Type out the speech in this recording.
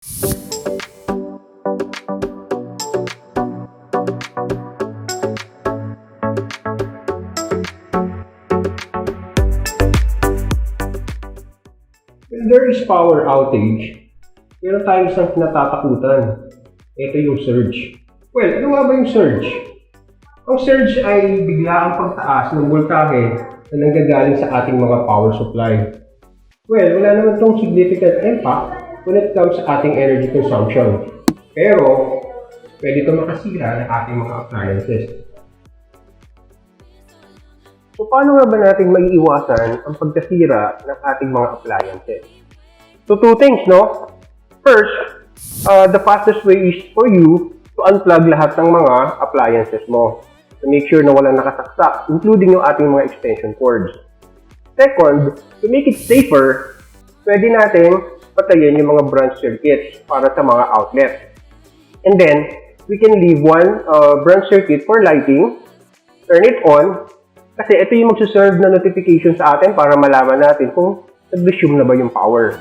When there is power outage, meron tayong isang natatakutan. Ito yung surge. Well, ano nga ba yung surge? Ang surge ay biglaang pagtaas ng voltahe na nanggagaling sa ating mga power supply. Well, wala naman itong significant impact when it comes sa ating energy consumption. Pero, pwede ito makasira ng ating mga appliances. So, paano nga ba natin maiiwasan ang pagkasira ng ating mga appliances? So, two things, no? First, the fastest way is for you to unplug lahat ng mga appliances mo to make sure na walang nakasaksak, including yung ating mga extension cords. Second, to make it safer, pwede natin patayin yung mga branch circuits para sa mga outlet. And then, we can leave one branch circuit for lighting, turn it on, kasi ito yung magsuserve na notification sa atin para malaman natin kung nag-resume na ba yung power.